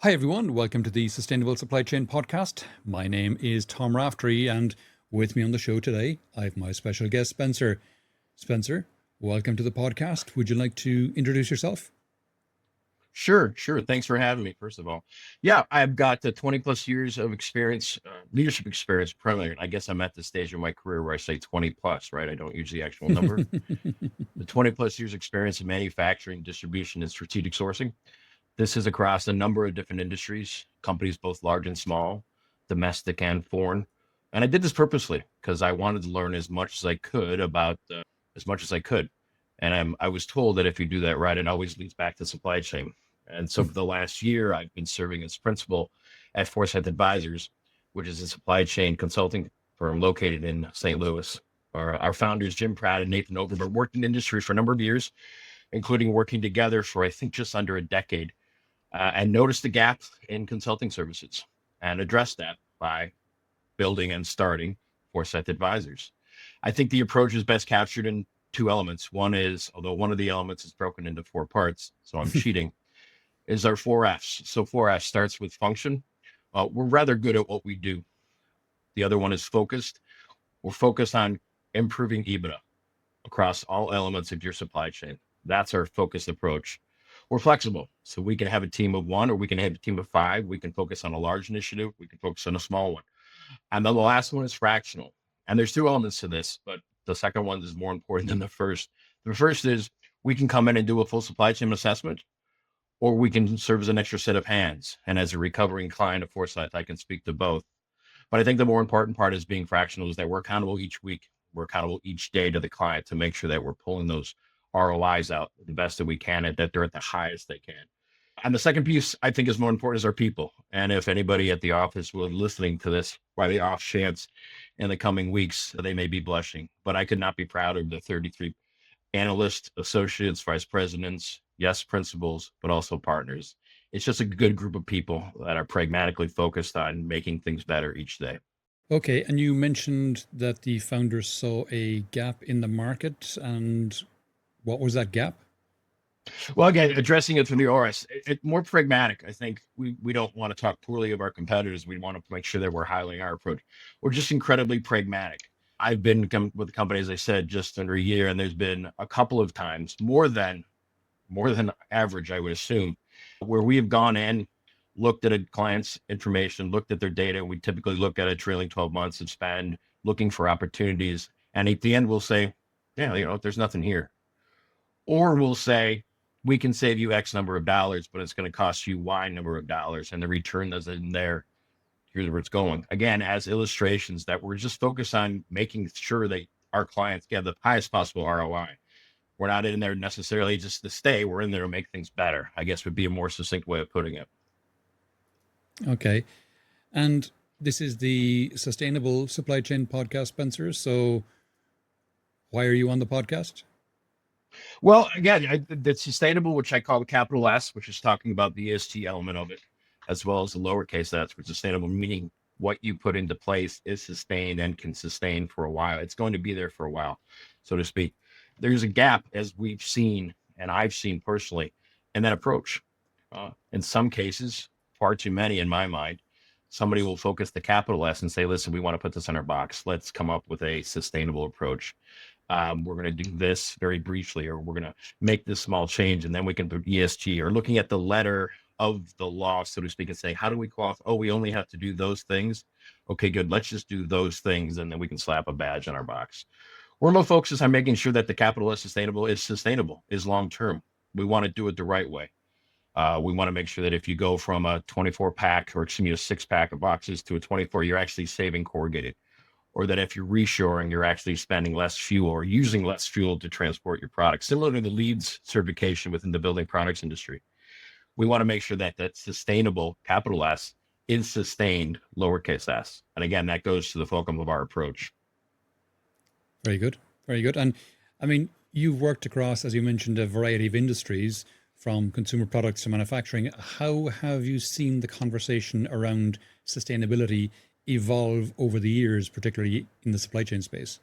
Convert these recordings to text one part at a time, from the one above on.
Hi, everyone. Welcome to the Sustainable Supply Chain Podcast. My name is Tom Raftery, and with me on the show today, I have my special guest, Spencer. Spencer, welcome to the podcast. Would you like to introduce yourself? Sure. Thanks for having me, first of all. Yeah, I've got 20 plus years of experience, leadership experience, primarily. I guess I'm at the stage of my career where I say 20 plus, right? I don't use the actual number. The 20 plus years experience in manufacturing, distribution, and strategic sourcing. This is across a number of different industries, companies both large and small, domestic and foreign. And I did this purposely because I wanted to learn as much as I could about as much as I could. And I was told that if you do that right, it always leads back to supply chain. And so for the last year, I've been serving as principal at Forsyth Advisors, which is a supply chain consulting firm located in St. Louis. Our founders, Jim Pratt and Nathan Overberg, worked in the industry for a number of years, including working together for, I think, just under a decade, and noticed the gap in consulting services and addressed that by building and starting Forsyth Advisors. I think the approach is best captured in two elements. One is, although one of the elements is broken into four parts, so I'm cheating, is our four F's. So four F's starts with function. We're rather good at what we do. The other one is focused. We're focused on improving EBITDA across all elements of your supply chain. That's our focused approach. We're flexible. So we can have a team of one or we can have a team of five. We can focus on a large initiative. We can focus on a small one. And then the last one is fractional. And there's two elements to this, but the second one is more important than the first. The first is we can come in and do a full supply chain assessment, or we can serve as an extra set of hands. And as a recovering client of Forsyth, I can speak to both. But I think the more important part is being fractional, is that we're accountable each week. We're accountable each day to the client to make sure that we're pulling those ROIs out the best that we can and that they're at the highest they can. And the second piece I think is more important is our people. And if anybody at the office was listening to this by the off chance in the coming weeks, they may be blushing. But I could not be prouder of the 33 analysts, associates, vice presidents, yes, principals, but also partners. It's just a good group of people that are pragmatically focused on making things better each day. Okay, and you mentioned that the founders saw a gap in the market, and what was that gap? Well, again, addressing it through the ORS, more pragmatic. I think we don't want to talk poorly of our competitors. We want to make sure that we're highlighting our approach. We're just incredibly pragmatic. I've been with the company, as I said, just under a year, and there's been a couple of times, more than average, I would assume, where we have gone in, looked at a client's information, looked at their data. We typically look at a trailing 12 months of spend, looking for opportunities. And at the end, we'll say, yeah, there's nothing here. Or we'll say, we can save you X number of dollars, but it's going to cost you Y number of dollars. And the return isn't there. Here's where it's going. Again, as illustrations that we're just focused on making sure that our clients get the highest possible ROI. We're not in there necessarily just to stay. We're in there to make things better, I guess would be a more succinct way of putting it. Okay, and this is the Sustainable Supply Chain Podcast, Spencer. So why are you on the podcast? Well, again, the sustainable, which I call the capital S, which is talking about the ESG element of it, as well as the lowercase s, which is sustainable, meaning what you put into place is sustained and can sustain for a while. It's going to be there for a while, so to speak. There's a gap, as we've seen, and I've seen personally, in that approach. In some cases, far too many in my mind, somebody will focus the capital S and say, listen, we want to put this in our box. Let's come up with a sustainable approach. We're going to do this very briefly, or we're going to make this small change, and then we can do ESG, or looking at the letter of the law, so to speak, and say, how do we qualify? Oh, we only have to do those things. Okay, good. Let's just do those things, and then we can slap a badge on our box. We're more focused on making sure that the capital is sustainable, is long-term. We want to do it the right way. We want to make sure that if you go from a 24 pack, or excuse me, a 6-pack of boxes to a 24, you're actually saving corrugated. Or that if you're reshoring, you're actually spending less fuel or using less fuel to transport your product. Similar to the LEED certification within the building products industry. We want to make sure that that sustainable, capital S, is sustained, lowercase s. And again, that goes to the fulcrum of our approach. Very good. Very good. And I mean, you've worked across, as you mentioned, a variety of industries from consumer products to manufacturing. How have you seen the conversation around sustainability evolve over the years, particularly in the supply chain space?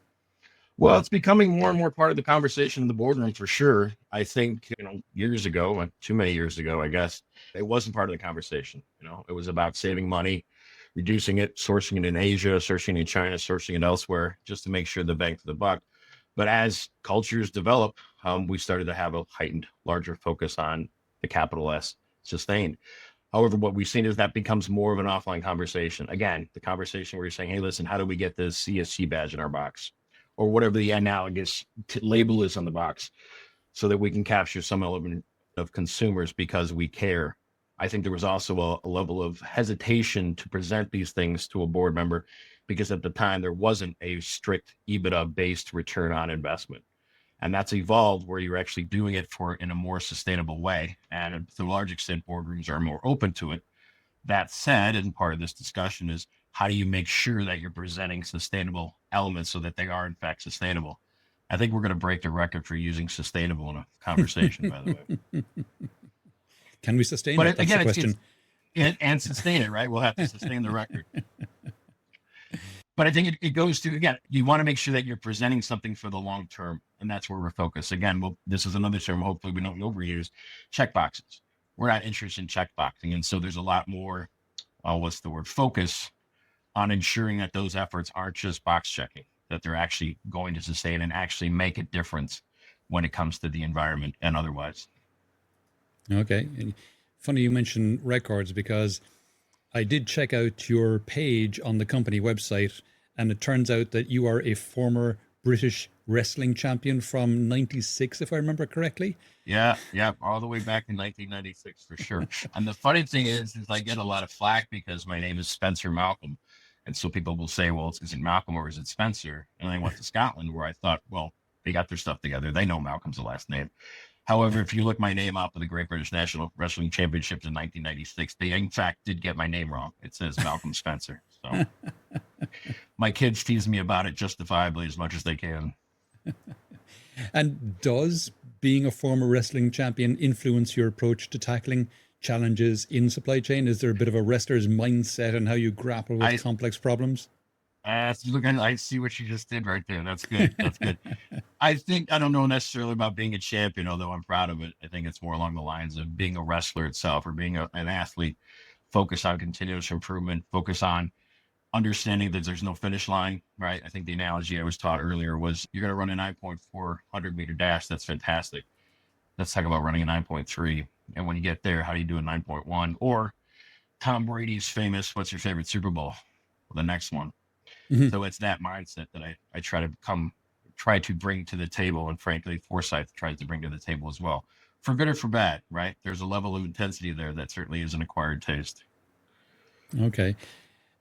Well, it's becoming more and more part of the conversation in the boardroom for sure. I think, years ago, too many years ago, I guess, it wasn't part of the conversation. It was about saving money, reducing it, sourcing it in Asia, sourcing it in China, sourcing it elsewhere, just to make sure the bang for the buck. But as cultures develop, we started to have a heightened, larger focus on the capital S, sustained. However, what we've seen is that becomes more of an offline conversation. Again, the conversation where you're saying, hey, listen, how do we get this ESG badge in our box? Or whatever the analogous label is on the box, so that we can capture some element of consumers because we care. I think there was also a level of hesitation to present these things to a board member because at the time there wasn't a strict EBITDA based return on investment. And that's evolved where you're actually doing it in a more sustainable way. And to a large extent, boardrooms are more open to it. That said, and part of this discussion is how do you make sure that you're presenting sustainable elements so that they are in fact sustainable? I think we're going to break the record for using sustainable in a conversation, by the way. Can we sustain But it? That's again, the question. and sustain it, right? We'll have to sustain the record. But I think it goes to, again, you want to make sure that you're presenting something for the long term. And that's where we're focused. Again, this is another term, hopefully we don't overuse, check boxes. We're not interested in check boxing. And so there's a lot more, focus on ensuring that those efforts aren't just box checking, that they're actually going to sustain and actually make a difference when it comes to the environment and otherwise. Okay. And funny you mentioned records, because I did check out your page on the company website, and it turns out that you are a former British wrestling champion from 96, if I remember correctly. Yeah, all the way back in 1996 for sure. And the funny thing is I get a lot of flack because my name is Spencer Malcolm. And so people will say, well, is it Malcolm or is it Spencer? And I went to Scotland where I thought, well, they got their stuff together. They know Malcolm's the last name. However, if you look my name up at the Great British National Wrestling Championships in 1996, they in fact did get my name wrong. It says Malcolm Spencer. So my kids tease me about it justifiably as much as they can. And does being a former wrestling champion influence your approach to tackling challenges in supply chain? Is there a bit of a wrestler's mindset and how you grapple with complex problems? I see what you just did right there. That's good. That's good. I don't know necessarily about being a champion, although I'm proud of it. I think it's more along the lines of being a wrestler itself or being an athlete. Focus on continuous improvement, focus on understanding that there's no finish line, right? I think the analogy I was taught earlier was you're going to run a 9.4 100-meter dash. That's fantastic. Let's talk about running a 9.3. And when you get there, how do you do a 9.1? Or Tom Brady's famous, what's your favorite Super Bowl? Well, the next one. Mm-hmm. So it's that mindset that I try to bring to the table. And frankly, Forsyth tries to bring to the table as well. For good or for bad, right? There's a level of intensity there that certainly is an acquired taste. Okay.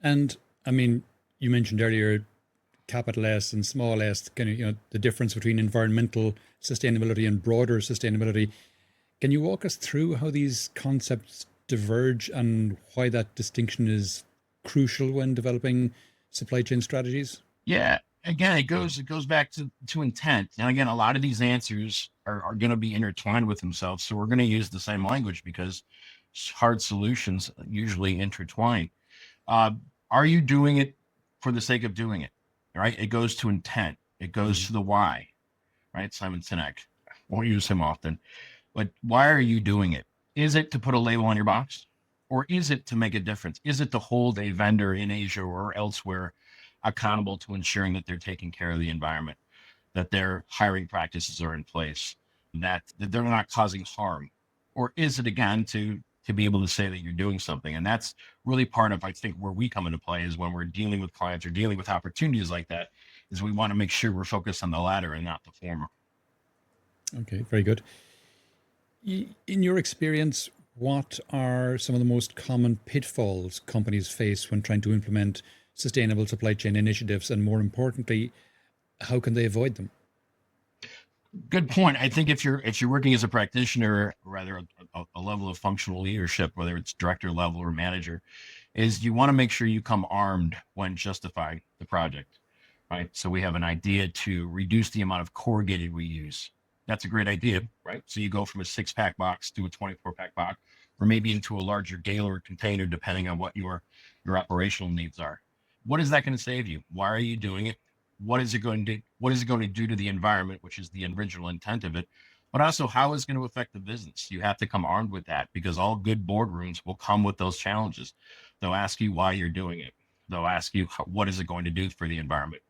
And I mean, you mentioned earlier capital S and small s, kind of, the difference between environmental sustainability and broader sustainability. Can you walk us through how these concepts diverge and why that distinction is crucial when developing supply chain strategies? Yeah. Again, it goes back to intent. And again, a lot of these answers are going to be intertwined with themselves. So we're going to use the same language because hard solutions usually intertwine. Are you doing it for the sake of doing it? Right? It goes to intent. It goes to the why, right? Simon Sinek. Won't use him often, but why are you doing it? Is it to put a label on your box, or is it to make a difference? Is it to hold a vendor in Asia or elsewhere accountable to ensuring that they're taking care of the environment, that their hiring practices are in place, that they're not causing harm? Or is it, again, to be able to say that you're doing something? And that's really part of, I think, where we come into play is when we're dealing with clients or dealing with opportunities like that, is we want to make sure we're focused on the latter and not the former. Okay, very good. In your experience, what are some of the most common pitfalls companies face when trying to implement sustainable supply chain initiatives? And more importantly, how can they avoid them? Good point. I think if you're working as a practitioner, or rather a level of functional leadership, whether it's director level or manager, is you want to make sure you come armed when justifying the project, right? So we have an idea to reduce the amount of corrugated we use. That's a great idea, right? So you go from a 6-pack box to a 24-pack box, or maybe into a larger Gaylor container, depending on what your operational needs are. What is that going to save you? Why are you doing it? what is it going to do to the environment, which is the original intent of it, but also how it's going to affect the business. You have to come armed with that, because all good boardrooms will come with those challenges. They'll ask you why you're doing it. They'll ask you what is it going to do for the environment,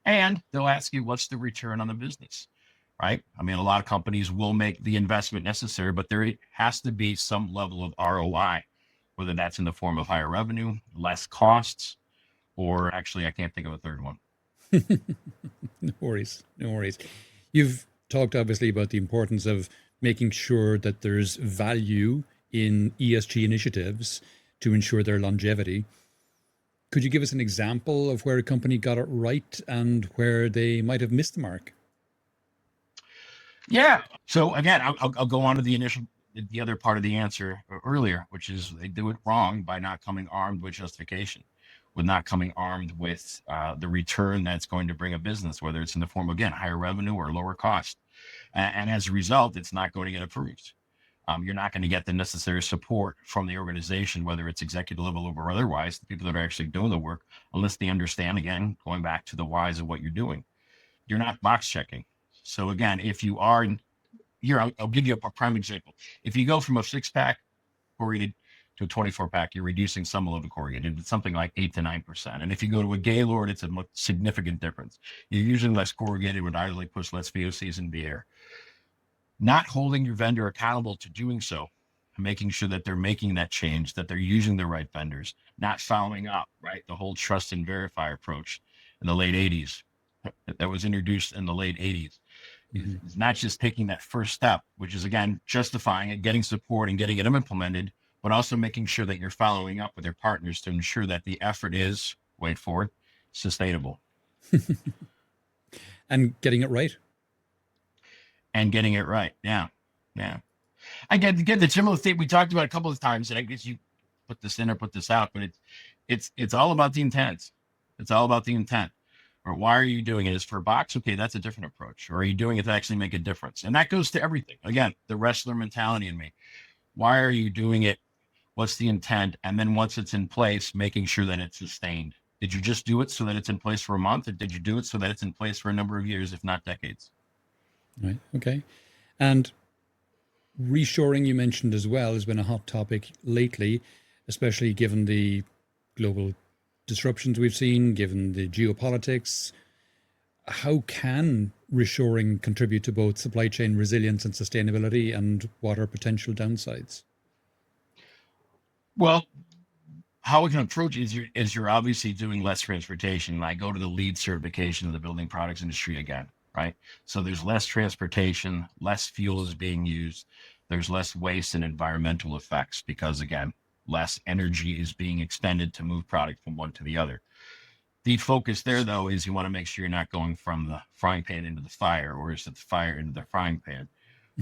and they'll ask you what's the return on the business. Right? I mean, a lot of companies will make the investment necessary, but there has to be some level of ROI, whether that's in the form of higher revenue, less costs, or actually, I can't think of a third one. No worries. No worries. You've talked obviously about the importance of making sure that there's value in ESG initiatives to ensure their longevity. Could you give us an example of where a company got it right and where they might have missed the mark? Yeah. So again, I'll go on to the other part of the answer earlier, which is they do it wrong by not coming armed with justification, with not coming armed with the return that's going to bring a business, whether it's in the form of, again, higher revenue or lower cost. And as a result, it's not going to get approved. You're not going to get the necessary support from the organization, whether it's executive level or otherwise, the people that are actually doing the work, unless they understand, again, going back to the whys of what you're doing. You're not box checking. So again, if you are here, I'll give you a prime example. If you go from a 6-pack corrugated to a 24-pack, you're reducing some level of corrugated. It's something like 8 to 9%. And if you go to a Gaylord, it's a significant difference. You're using less corrugated, would ideally push less VOCs in the air. Not holding your vendor accountable to doing so, and making sure that they're making that change, that they're using the right vendors, not following up, right? The whole trust and verify approach in the late 80s that was introduced in the late 80s. It's not just taking that first step, which is, again, justifying it, getting support and getting it implemented, but also making sure that you're following up with your partners to ensure that the effort is, wait for it, sustainable. And getting it right. And getting it right. Yeah. Yeah. I get the similar thing we talked about a couple of times, and I guess you put this in or put this out, but it's all about the intent. It's all about the intent. Or why are you doing it? Is for a box? Okay, that's a different approach. Or are you doing it to actually make a difference? And that goes to everything. Again, the wrestler mentality in me. Why are you doing it? What's the intent? And then once it's in place, making sure that it's sustained. Did you just do it so that it's in place for a month? Or did you do it so that it's in place for a number of years, if not decades? Right. Okay. And reshoring, you mentioned as well, has been a hot topic lately, especially given the global disruptions we've seen, given the geopolitics. How can reshoring contribute to both supply chain resilience and sustainability, and what are potential downsides? Well, how we can approach it is you're obviously doing less transportation. I go to the LEED certification of the building products industry again, right? So there's less transportation, less fuel is being used. There's less waste and environmental effects because, again, less energy is being expended to move product from one to the other. The focus there, though, is you want to make sure you're not going from the frying pan into the fire, or is it the fire into the frying pan,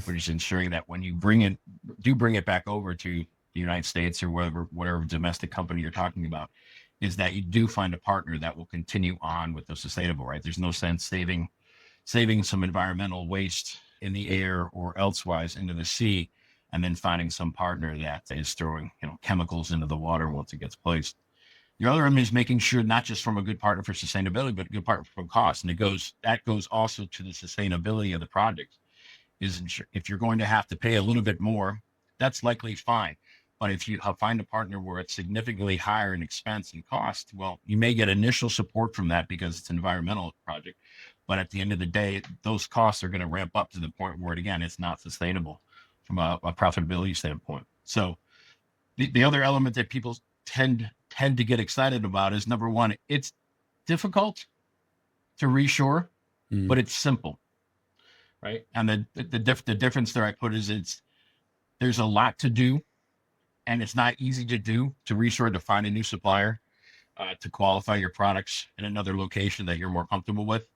which is ensuring that when you bring it back over to the United States or whatever domestic company you're talking about, is that you do find a partner that will continue on with the sustainable, right? There's no sense saving some environmental waste in the air or elsewise into the sea, and then finding some partner that is throwing, chemicals into the water once it gets placed. The other one is making sure not just from a good partner for sustainability, but a good partner for cost. And that goes also to the sustainability of the project. If you're going to have to pay a little bit more, that's likely fine. But if you find a partner where it's significantly higher in expense and cost, well, you may get initial support from that because it's an environmental project. But at the end of the day, those costs are going to ramp up to the point where, again, it's not sustainable from a profitability standpoint. So the other element that people tend to get excited about is, number one, it's difficult to reshore, but it's simple, right? And the difference there I put is there's a lot to do, and it's not easy to do to reshore, to find a new supplier, to qualify your products in another location that you're more comfortable with.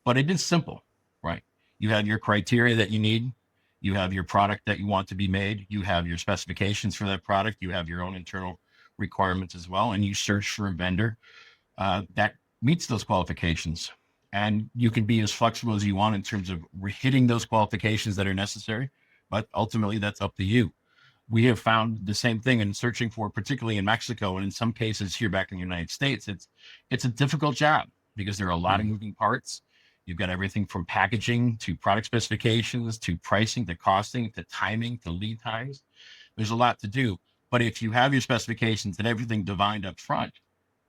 But it is simple, right? You have your criteria that you need. You have your product that you want to be made. You have your specifications for that product. You have your own internal requirements as well. And you search for a vendor that meets those qualifications. And you can be as flexible as you want in terms of hitting those qualifications that are necessary. But ultimately, that's up to you. We have found the same thing in searching for, particularly in Mexico, and in some cases here back in the United States, it's a difficult job. because there are a lot of moving parts. You've got everything from packaging to product specifications to pricing to costing to timing to lead times. There's a lot to do. But if you have your specifications and everything defined up front,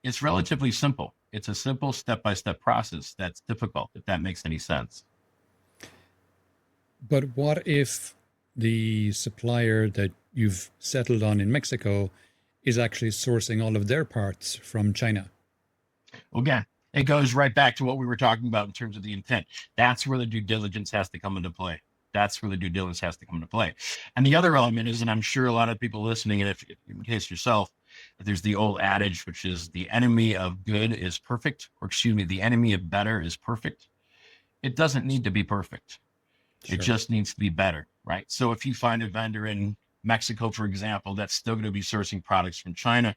it's relatively simple. It's a simple step-by-step process that's difficult, if that makes any sense. But what if the supplier that you've settled on in Mexico is actually sourcing all of their parts from China? Again, it goes right back to what we were talking about in terms of the intent. That's where the due diligence has to come into play. That's where the due diligence has to come into play. And the other element is, and I'm sure a lot of people listening, and if in case yourself, there's the old adage, which is the enemy of good is perfect, or excuse me, the enemy of better is perfect. It doesn't need to be perfect. It Sure. just needs to be better, right? So if you find a vendor in Mexico, for example, that's still going to be sourcing products from China,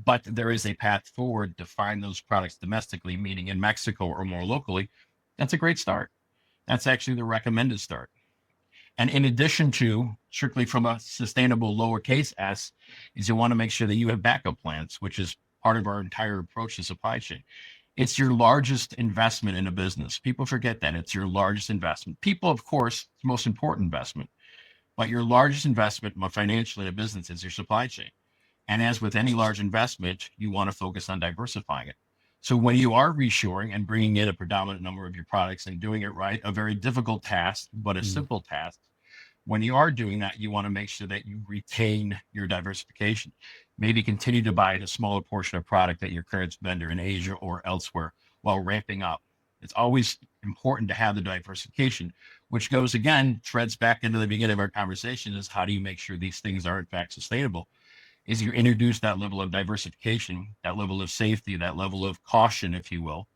but there is a path forward to find those products domestically, meaning in Mexico or more locally, that's a great start. That's actually the recommended start. And in addition to strictly from a sustainable lowercase-s, is you want to make sure that you have backup plans, which is part of our entire approach to supply chain. It's your largest investment in a business. People forget that it's your largest investment. People, of course, it's the most important investment, but your largest investment financially in a business is your supply chain. And as with any large investment, you want to focus on diversifying it. So when you are reshoring and bringing in a predominant number of your products and doing it right, a very difficult task, but a simple task. When you are doing that, you want to make sure that you retain your diversification. Maybe continue to buy a smaller portion of product at your current vendor in Asia or elsewhere while ramping up. It's always important to have the diversification, which goes again, threads back into the beginning of our conversation is how do you make sure these things are in fact sustainable? Is you introduce that level of diversification, that level of safety, that level of caution, if you will,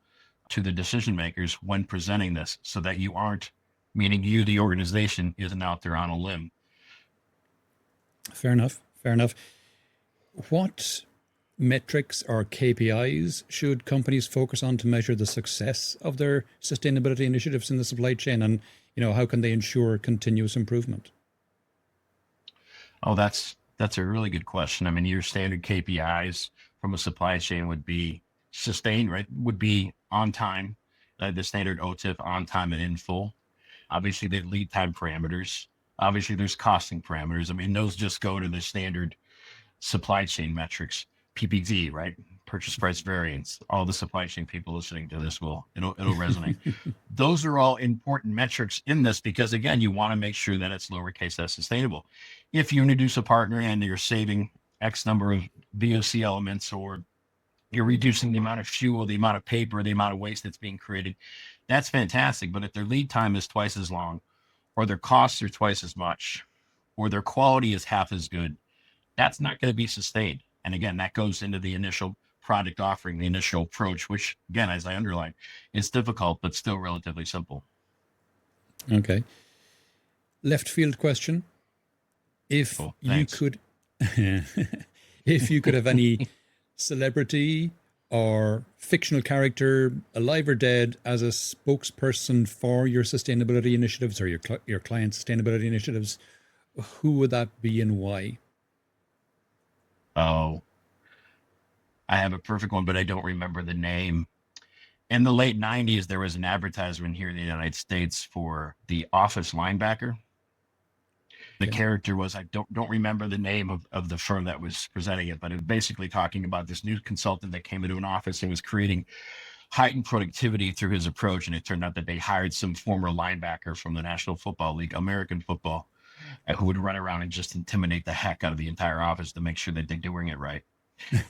to the decision makers when presenting this so that you aren't, meaning you, the organization, isn't out there on a limb. Fair enough. Fair enough. What metrics or KPIs should companies focus on to measure the success of their sustainability initiatives in the supply chain? And, how can they ensure continuous improvement? Oh, that's a really good question. I mean, your standard KPIs from a supply chain would be sustained, right? Would be on time, the standard OTIF, on time and in full. Obviously, the lead time parameters. Obviously, there's costing parameters. I mean, those just go to the standard supply chain metrics, PPV, right? Purchase price variance. All the supply chain people listening to this it'll resonate. Those are all important metrics in this because again, you want to make sure that it's lowercase-s sustainable. If you introduce a partner and you're saving X number of VOC elements, or you're reducing the amount of fuel, the amount of paper, the amount of waste that's being created, that's fantastic. But if their lead time is twice as long, or their costs are twice as much, or their quality is half as good, that's not going to be sustained. And again, that goes into the initial product offering, the initial approach, which again, as I underlined, is difficult, but still relatively simple. Okay. Left field question. If you could, if you could have any celebrity or fictional character, alive or dead, as a spokesperson for your sustainability initiatives or your client sustainability initiatives, who would that be and why? Oh, I have a perfect one, but I don't remember the name. In the late 90s, there was an advertisement here in the United States for the office linebacker. The character was, I don't remember the name of the firm that was presenting it, but it was basically talking about this new consultant that came into an office and was creating heightened productivity through his approach. And it turned out that they hired some former linebacker from the National Football League, American football, who would run around and just intimidate the heck out of the entire office to make sure that they're doing it right.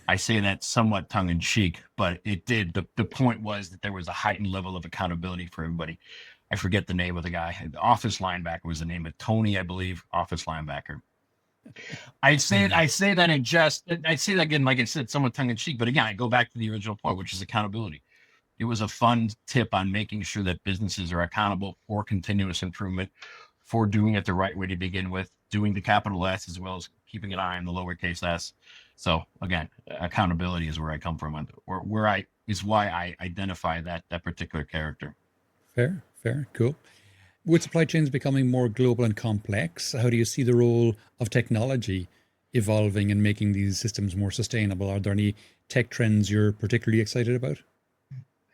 I say that somewhat tongue in cheek, but it did. The point was that there was a heightened level of accountability for everybody. I forget the name of the guy. The office linebacker was the name of Tony, I believe, office linebacker. I say that in jest. I say that again, like I said, somewhat tongue in cheek, but again, I go back to the original point, which is accountability. It was a fun tip on making sure that businesses are accountable for continuous improvement, for doing it the right way to begin with, doing the capital S as well as keeping an eye on the lowercase s. So again, accountability is where I come from, or is why I identify that particular character. Fair, cool. With supply chains becoming more global and complex, how do you see the role of technology evolving and making these systems more sustainable? Are there any tech trends you're particularly excited about?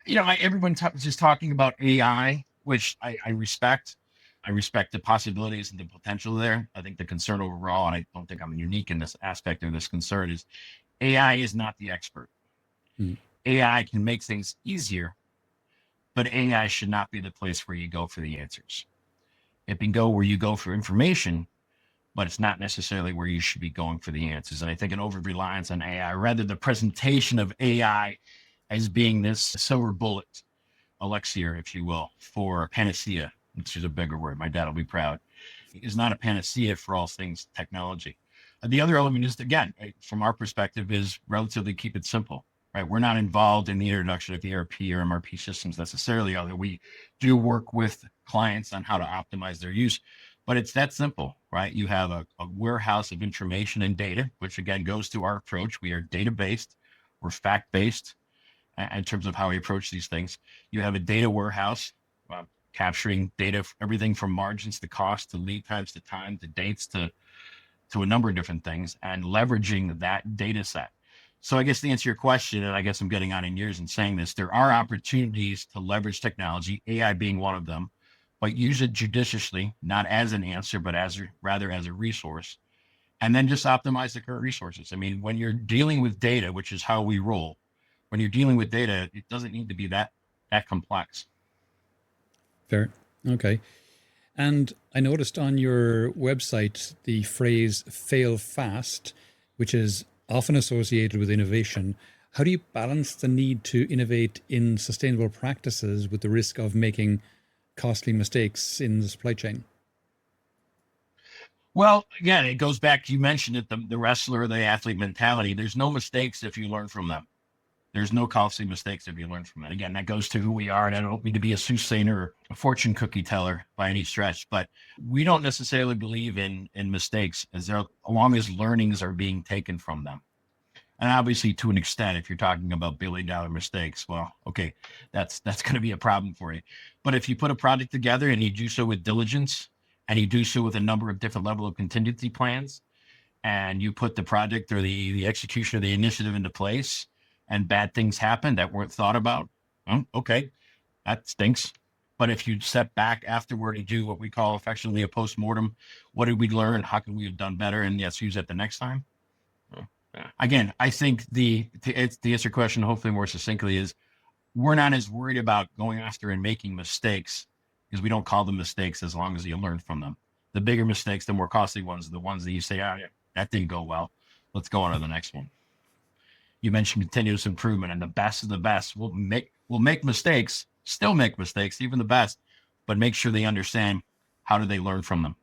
Everyone's just talking about AI, which I respect. I respect the possibilities and the potential there. I think the concern overall, and I don't think I'm unique in this aspect of this concern, is AI is not the expert. Mm. AI can make things easier, but AI should not be the place where you go for the answers. It can go where you go for information, but it's not necessarily where you should be going for the answers. And I think an over reliance on AI, rather the presentation of AI as being this silver bullet elixir, if you will, for panacea, which is a bigger word. My dad will be proud, is not a panacea for all things technology. The other element is, again, from our perspective, is relatively keep it simple, right? We're not involved in the introduction of ERP or MRP systems necessarily, although we do work with clients on how to optimize their use. But it's that simple, right? You have a warehouse of information and data, which again goes to our approach. We are data based, we're fact based in terms of how we approach these things. You have a data warehouse capturing data, everything from margins to cost to lead times to time to dates to a number of different things, and leveraging that data set. So I guess to answer your question, and I guess I'm getting on in years in saying this, there are opportunities to leverage technology, AI being one of them, but use it judiciously, not as an answer, but rather as a resource, and then just optimize the current resources. I mean, when you're dealing with data, which is how we roll, when you're dealing with data, it doesn't need to be that complex. Fair. Okay. And I noticed on your website the phrase fail fast, which is often associated with innovation. How do you balance the need to innovate in sustainable practices with the risk of making costly mistakes in the supply chain? Well, again, it goes back, you mentioned it, the wrestler, the athlete mentality. There's no mistakes if you learn from them. There's no costly mistakes if you learn from it. Again, that goes to who we are. And I don't mean to be a soothsayer or a fortune cookie teller by any stretch, but we don't necessarily believe in mistakes long as learnings are being taken from them. And obviously, to an extent, if you're talking about billion-dollar mistakes, well, okay, that's going to be a problem for you. But if you put a project together and you do so with diligence, and you do so with a number of different level of contingency plans, and you put the project or the execution of the initiative into place, and bad things happen that weren't thought about, okay, that stinks. But if you step back afterward and do what we call affectionately a post-mortem, what did we learn? How can we have done better? And yes, use it the next time. Again, I think to answer your question, hopefully more succinctly, is we're not as worried about going after and making mistakes because we don't call them mistakes as long as you learn from them. The bigger mistakes, the more costly ones, are the ones that you say, yeah, that didn't go well. Let's go on to the next one. You mentioned continuous improvement, and the best of the best will make mistakes, still make mistakes, even the best, but make sure they understand how did they learn from them,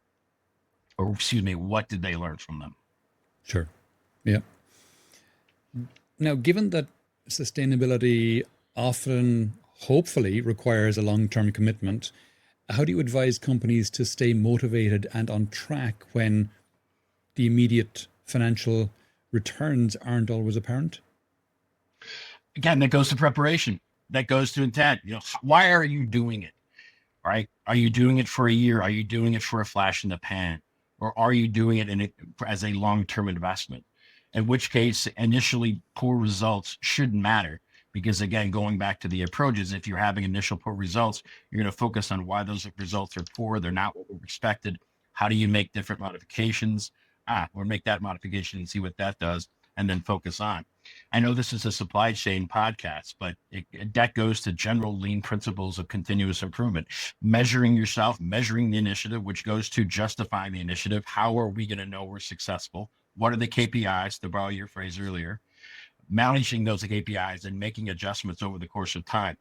or excuse me, what did they learn from them? Sure. Yeah. Now, given that sustainability often, hopefully, requires a long term commitment, how do you advise companies to stay motivated and on track when the immediate financial returns aren't always apparent? Again, that goes to preparation. That goes to intent. Why are you doing it? Right? Are you doing it for a year? Are you doing it for a flash in the pan? Or are you doing it as a long-term investment? In which case, initially poor results shouldn't matter. Because again, going back to the approaches, if you're having initial poor results, you're going to focus on why those results are poor. They're not what we expected. How do you make different modifications? Or make that modification and see what that does, and then focus on. I know this is a supply chain podcast, but that goes to general lean principles of continuous improvement, measuring yourself, measuring the initiative, which goes to justifying the initiative. How are we going to know we're successful? What are the KPIs, to borrow your phrase earlier? Managing those KPIs and making adjustments over the course of time.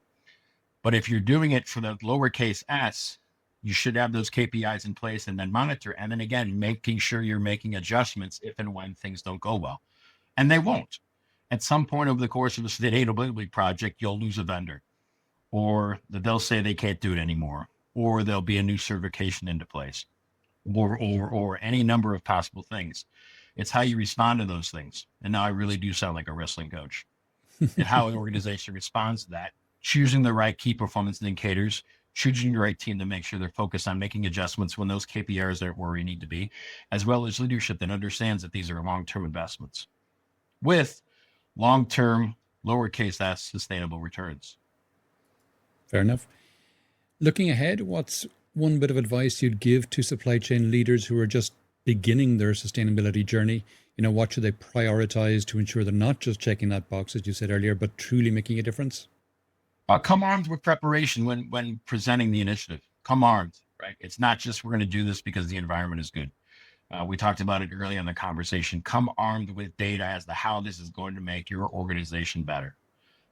But if you're doing it for the lowercase s, you should have those KPIs in place and then monitor. And then again, making sure you're making adjustments if and when things don't go well. And they won't. At some point over the course of a sustainability project, you'll lose a vendor, or they'll say they can't do it anymore, or there'll be a new certification into place, or any number of possible things. It's how you respond to those things. And now I really do sound like a wrestling coach. And how an organization responds to that, choosing the right key performance indicators, choosing the right team to make sure they're focused on making adjustments when those KPIs aren't where we need to be, as well as leadership that understands that these are long-term investments with long-term, lowercase-s, sustainable returns. Fair enough. Looking ahead, what's one bit of advice you'd give to supply chain leaders who are just beginning their sustainability journey? What should they prioritize to ensure they're not just checking that box, as you said earlier, but truly making a difference? Come armed with preparation when presenting the initiative. Come armed, right? It's not just we're going to do this because the environment is good. We talked about it earlier in the conversation. Come armed with data as to how this is going to make your organization better.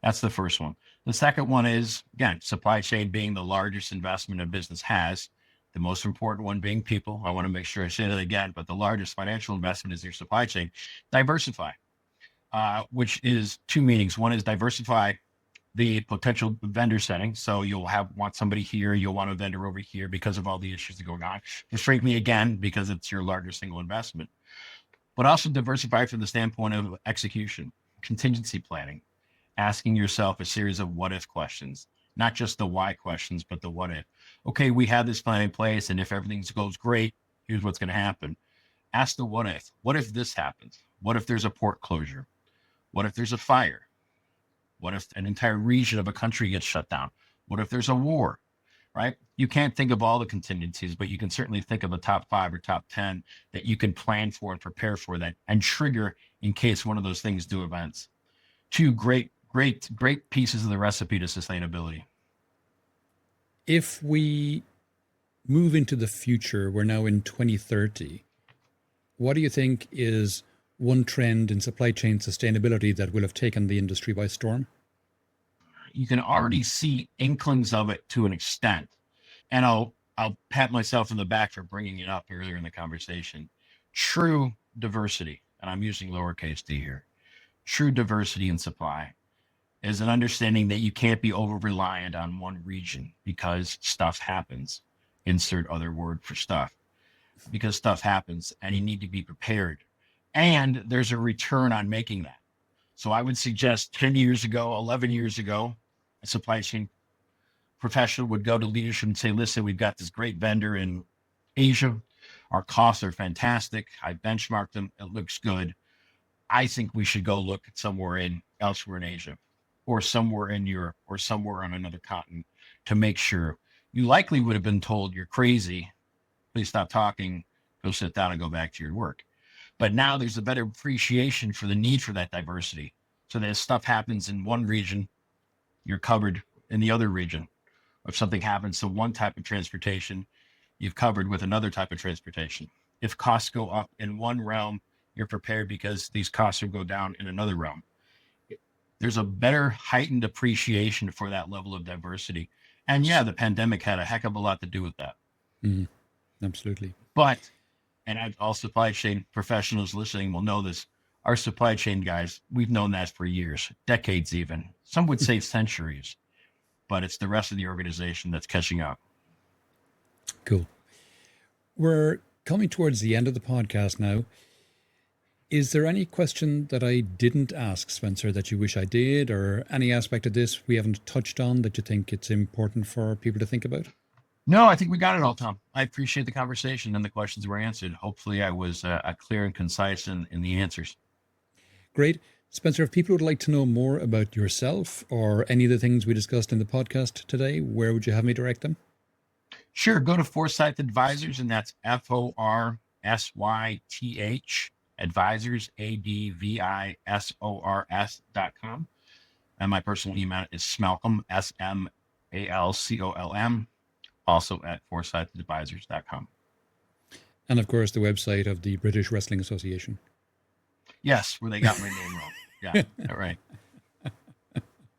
That's the first one. The second one is, again, supply chain being the largest investment a business has, the most important one being people. I want to make sure I say that again, but the largest financial investment is your supply chain. Diversify, which is two meanings. One is diversify the potential vendor setting. So you'll want somebody here, you'll want a vendor over here because of all the issues that are going on. Just frankly, again, because it's your largest single investment, but also diversify from the standpoint of execution, contingency planning, asking yourself a series of what if questions, not just the why questions, but the what if. Okay, we have this plan in place, and if everything goes great, here's what's going to happen. Ask the what if. What if this happens? What if there's a port closure? What if there's a fire? What if an entire region of a country gets shut down? What if there's a war, right? You can't think of all the contingencies, but you can certainly think of a top 5 or top 10 that you can plan for and prepare for that and trigger in case one of those things do events. Two great pieces of the recipe to sustainability. If we move into the future, we're now in 2030, what do you think is one trend in supply chain sustainability that will have taken the industry by storm? You can already see inklings of it to an extent. And I'll pat myself in the back for bringing it up earlier in the conversation. True diversity, and I'm using lowercase d here. True diversity in supply is an understanding that you can't be over reliant on one region because stuff happens. Insert other word for stuff. Because stuff happens and you need to be prepared. And there's a return on making that. So I would suggest 10 years ago, 11 years ago, a supply chain professional would go to leadership and say, listen, we've got this great vendor in Asia. Our costs are fantastic. I benchmarked them. It looks good. I think we should go look at elsewhere in Asia or somewhere in Europe or somewhere on another continent to make sure. You likely would have been told you're crazy. Please stop talking. Go sit down and go back to your work. But now there's a better appreciation for the need for that diversity. So that if stuff happens in one region, you're covered in the other region. If something happens to one type of transportation, you've covered with another type of transportation. If costs go up in one realm, you're prepared because these costs will go down in another realm. There's a better heightened appreciation for that level of diversity. And yeah, the pandemic had a heck of a lot to do with that. Absolutely. But, and all supply chain professionals listening will know this, our supply chain guys, we've known that for years, decades even. Some would say centuries, but it's the rest of the organization that's catching up. Cool. We're coming towards the end of the podcast now. Is there any question that I didn't ask, Spencer, that you wish I did, or any aspect of this we haven't touched on that you think it's important for people to think about? No, I think we got it all, Tom. I appreciate the conversation and the questions were answered. Hopefully I was clear and concise in the answers. Great. Spencer, if people would like to know more about yourself or any of the things we discussed in the podcast today, where would you have me direct them? Sure. Go to Forsyth Advisors, and that's FORSYTH Advisors, ADVISORS.com. And my personal email is Smalcolm, SMALCOLM, also at ForsythAdvisors.com. And of course, the website of the British Wrestling Association. Yes, where they got my name wrong. Yeah, right.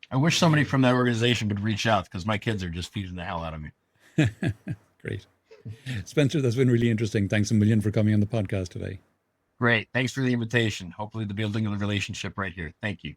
I wish somebody from that organization would reach out because my kids are just feeding the hell out of me. Great. Spencer, that's been really interesting. Thanks a million for coming on the podcast today. Great. Thanks for the invitation. Hopefully the building of the relationship right here. Thank you.